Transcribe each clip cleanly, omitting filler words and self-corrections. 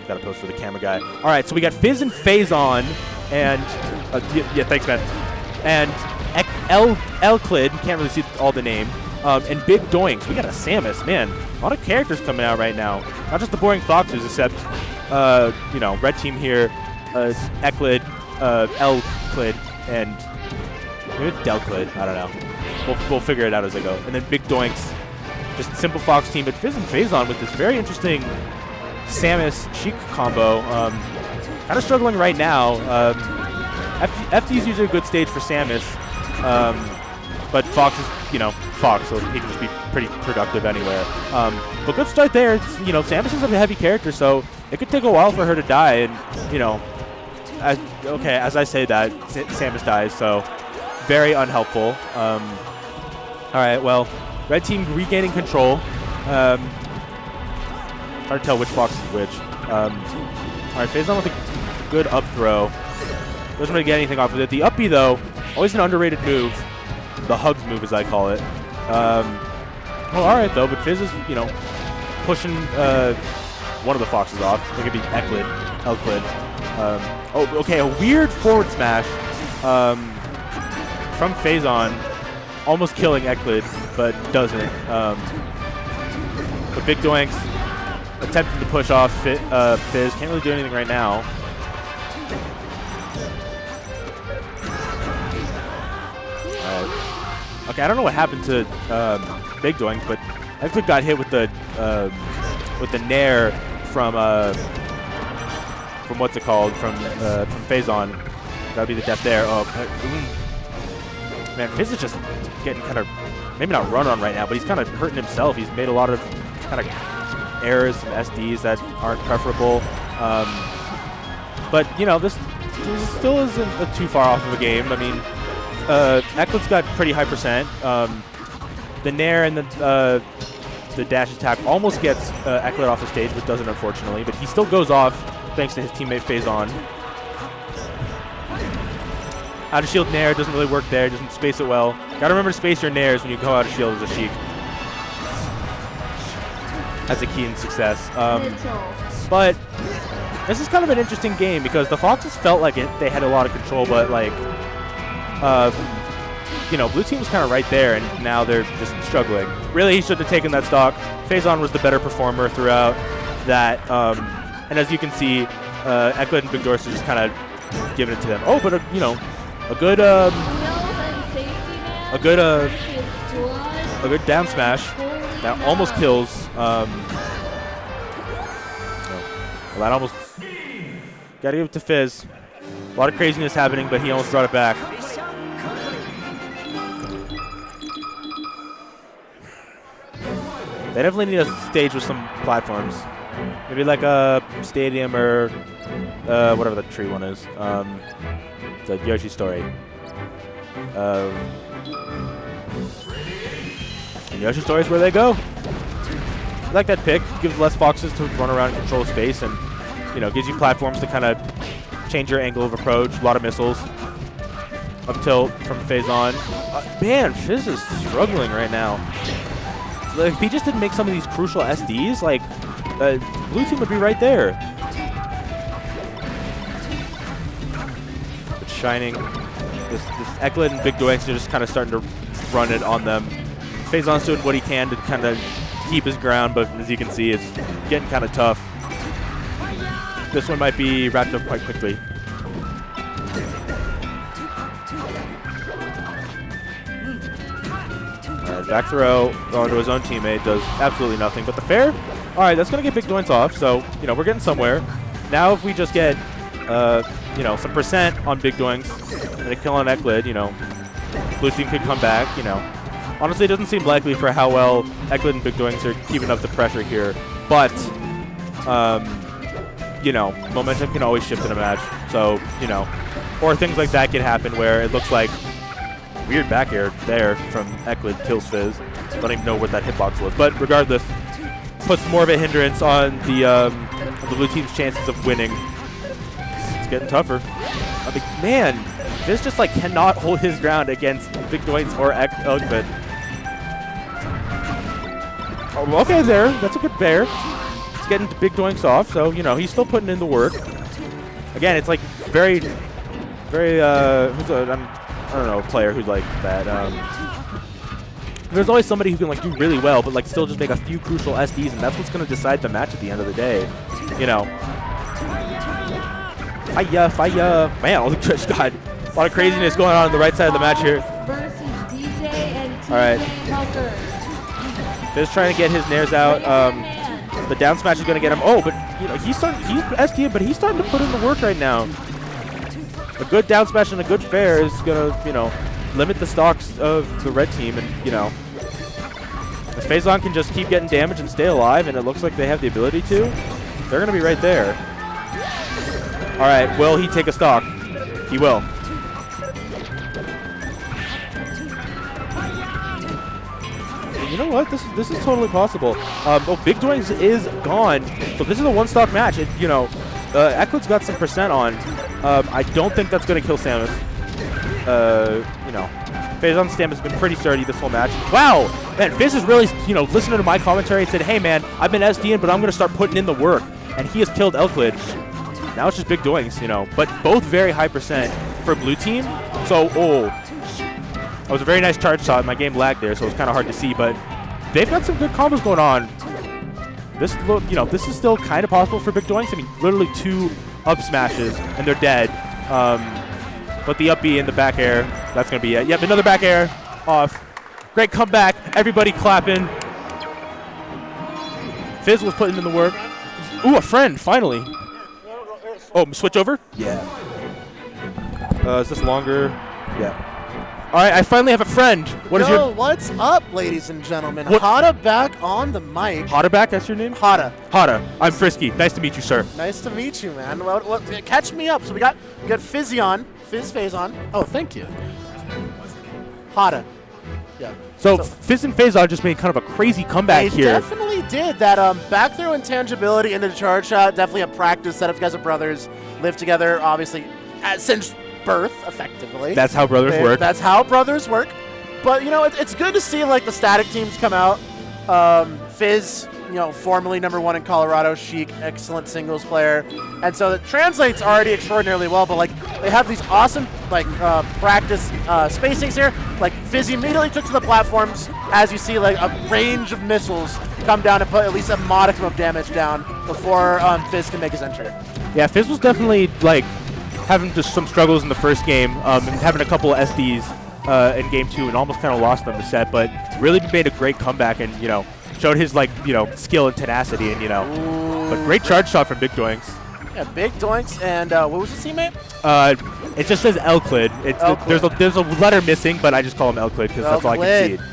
Gotta pose for the camera guy. All right, so we got Fizz and Phazon, and yeah, thanks, man. And elclid, can't really see all the name. And BigDoinks. We got a Samus, man. A lot of characters coming out right now. Not just the boring foxes, except you know, red team here, elclid, elclid, and maybe it's delclid. I don't know. We'll figure it out as I go. And then BigDoinks, just simple fox team. But Fizz and Phazon with this very interesting Samus Sheik combo. Kind of struggling right now. FD is usually a good stage for Samus, but Fox is, you know, Fox, so he can just be pretty productive anywhere. But good start there. It's, you know, Samus is a heavy character, so it could take a while for her to die. And, you know, as I say that, Samus dies, so very unhelpful. All right, well, red team regaining control. Hard to tell which Fox is which. All right, Phazon with a good up throw. Doesn't really get anything off of it. The up B, though, always an underrated move. The hugs move, as I call it. Well, all right, though, but Fizz is, you know, pushing one of the Foxes off. I think it'd be elclid. Oh, okay, a weird forward smash from Phazon, almost killing elclid, but doesn't. But BigDoinks attempting to push off Fizz. Can't really do anything right now. Okay, I don't know what happened to BigDoinks, but elclid got hit with the nair from what's it called, from Phazon. That'd be the death there. Oh, man, Fizz is just getting kind of, maybe not run on right now, but he's kind of hurting himself. He's made a lot of kind of errors, some SDs that aren't preferable. But you know, this still isn't too far off of a game. I mean, elclid's got pretty high percent. The nair and the dash attack almost gets elclid off the stage, but doesn't, unfortunately. But he still goes off thanks to his teammate Phazon. Out of shield nair doesn't really work there. Doesn't space it well. Gotta remember to space your nairs when you go out of shield as a Sheik. That's a key in success. But this is kind of an interesting game because the Foxes felt like they had a lot of control, but like, you know, blue team was kind of right there, and now they're just struggling. Really, he should have taken that stock. Phazon was the better performer throughout that, and as you can see, elclid and BigDoinks are just kind of giving it to them. Oh, but you know, a good down smash that almost kills. Well, that almost gotta give it to Fizz. A lot of craziness happening, but he almost brought it back. They definitely need a stage with some platforms. Maybe like a stadium or whatever the tree one is. The Yoshi story. And Yoshi story is where they go. I like that pick. Gives less Foxes to run around and control space, and you know, gives you platforms to kind of change your angle of approach. A lot of missiles. Up tilt from Phazon. Man, Fizz is struggling right now. Like, if he just didn't make some of these crucial SDs, like, blue team would be right there. But shining. This elclid and BigDoinks are just kind of starting to run it on them. Phazon's doing what he can to kind of keep his ground, but as you can see, it's getting kind of tough. This one might be wrapped up quite quickly. Back throw going to his own teammate does absolutely nothing. But the fair, all right, that's going to get BigDoinks off. So, you know, we're getting somewhere. Now if we just get, you know, some percent on BigDoinks and a kill on elclid, you know, blue team could come back, you know. Honestly, it doesn't seem likely for how well elclid and BigDoinks are keeping up the pressure here. But, you know, momentum can always shift in a match. So, you know, or things like that can happen where it looks like weird back air there from elclid kills Fizz. Don't even know what that hitbox was. But regardless, puts more of a hindrance on the blue team's chances of winning. It's getting tougher. I mean, man, Fizz just like cannot hold his ground against BigDoinks or elclid. Oh, okay, there. That's a good bear. getting BigDoinks off, so, you know, he's still putting in the work. Again, it's like very, very, I don't know, player who's like that. There's always somebody who can like do really well, but like still just make a few crucial SDs, and that's what's going to decide the match at the end of the day. You know. Fire. Man, all the just got a lot of craziness going on the right side of the match here. All right. Fizz trying to get his nairs out. The down smash is going to get him. Oh, but you know he's SDing, but he's starting to put in the work right now. A good down smash and a good fair is going to, you know, limit the stocks of the red team, and you know, if Phazon can just keep getting damage and stay alive, and it looks like they have the ability to, they're going to be right there. All right, will he take a stock? He will. You know what? This is totally possible. Oh, BigDoinks is gone, so this is a one-stock match. You know, elclid's got some percent on. I don't think that's going to kill Samus. You know, Phazon's stamina has been pretty sturdy this whole match. Wow! Man, Fizz is really, you know, listening to my commentary and said, hey man, I've been SDing, but I'm going to start putting in the work. And he has killed elclid. Now it's just BigDoinks, you know, but both very high percent for blue team. So, that was a very nice charge shot. My game lagged there, so it was kind of hard to see, but they've got some good combos going on. This, you know, this is still kind of possible for BigDoinks. I mean, literally 2 up smashes, and they're dead. But the up B and the back air, that's going to be it. Yep, another back air off. Great comeback. Everybody clapping. Fizz was putting in the work. Ooh, a friend, finally. Oh, switch over? Yeah. Is this longer? Yeah. All right, I finally have a friend. What's up, ladies and gentlemen? Hada back on the mic. Hada back, that's your name? Hada. I'm Frisky. Nice to meet you, sir. Nice to meet you, man. Well, catch me up. So we got Phazon. Oh, thank you. Hada. Yeah. So Fizz and Phazon just made kind of a crazy comeback here. They definitely did. That back throw intangibility into the charge shot, definitely a practice setup. You guys are brothers, live together, obviously, since birth, effectively. That's how brothers work. That's how brothers work. But, you know, it's good to see, like, the static teams come out. Fizz, you know, formerly #1 in Colorado. Sheik, excellent singles player. And so it translates already extraordinarily well, but, like, they have these awesome, like, practice spacings here. Like, Fizz immediately took to the platforms, as you see, like, a range of missiles come down and put at least a modicum of damage down before Fizz can make his entry. Yeah, Fizz was definitely, like, having just some struggles in the first game, and having a couple of SDs in game 2, and almost kind of lost them the set, but really made a great comeback and, you know, showed his, like, you know, skill and tenacity, and, you know, but great charge shot from BigDoinks. Yeah, BigDoinks, and what was his teammate? It just says elclid. There's a letter missing, but I just call him elclid because that's all I can see.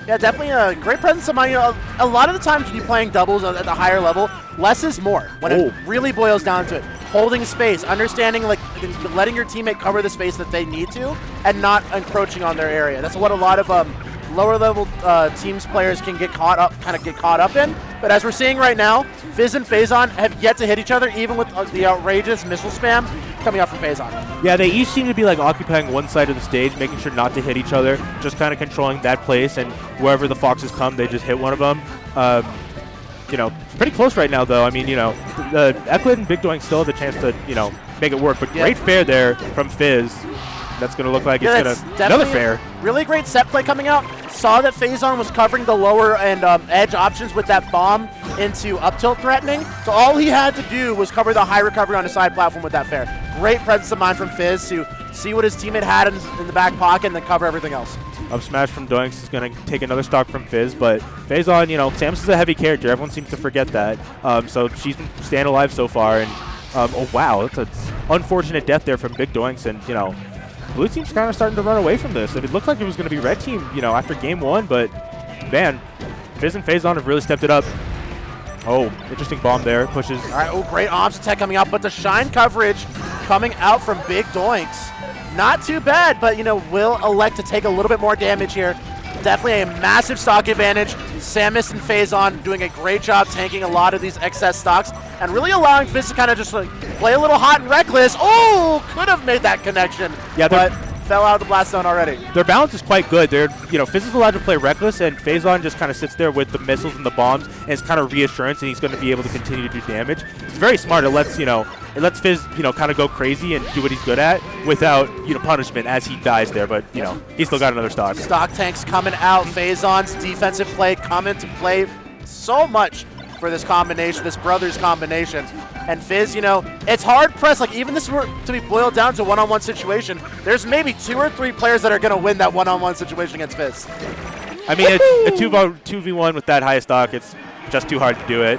Yeah, definitely a great presence of mind. You know, a lot of the times when you're playing doubles at the higher level, less is more. When it really boils down to it, holding space, understanding, like, letting your teammate cover the space that they need to, and not encroaching on their area. That's what a lot of lower level teams players can get caught up in. But as we're seeing right now, Fizz and Phazon have yet to hit each other, even with the outrageous missile spam coming out from Phazon. Yeah, they each seem to be, like, occupying one side of the stage, making sure not to hit each other, just kind of controlling that place, and wherever the foxes come, they just hit one of them. You know, it's pretty close right now, though. I mean, you know, elclid and BigDoinks still have the chance to, you know, make it work. But great fair there from Fizz. That's going to look like it's going to... Another fair. Really great set play coming out. Saw that Phazon was covering the lower and edge options with that bomb into up tilt threatening. So all he had to do was cover the high recovery on the side platform with that fair. Great presence of mind from Fizz to see what his teammate had in the back pocket and then cover everything else. Up smash from Doinks is going to take another stock from Fizz, but Phazon, you know, Samus is a heavy character. Everyone seems to forget that. So she's been staying alive so far. And oh wow, that's an unfortunate death there from BigDoinks. And, you know, blue team's kind of starting to run away from this. It looked like it was going to be red team, you know, after game 1, but man, Fizz and Phazon have really stepped it up. Oh, interesting bomb there. Pushes. All right, great ops attack coming out, but the shine coverage coming out from BigDoinks. Not too bad, but, you know, will elect to take a little bit more damage here. Definitely a massive stock advantage. Samus and Phazon doing a great job tanking a lot of these excess stocks and really allowing Fizz to kind of just, like, play a little hot and reckless. Oh, could have made that connection. Yeah, fell out of the blast zone already. Their balance is quite good. They're, Fizz is allowed to play reckless, and Phazon just kind of sits there with the missiles and the bombs, and it's kind of reassurance, and he's going to be able to continue to do damage. It's very smart. It lets Fizz, kind of go crazy and do what he's good at without, punishment as he dies there. But, he's still got another stock. Stock tanks coming out. Phazon's defensive play coming to play so much for this combination, this brothers combination. And Fizz, it's hard pressed. Like, even this were to be boiled down to a one-on-one situation, there's maybe 2 or 3 players that are going to win that one-on-one situation against Fizz. I mean, it's a 2v1 with that high stock. It's just too hard to do it.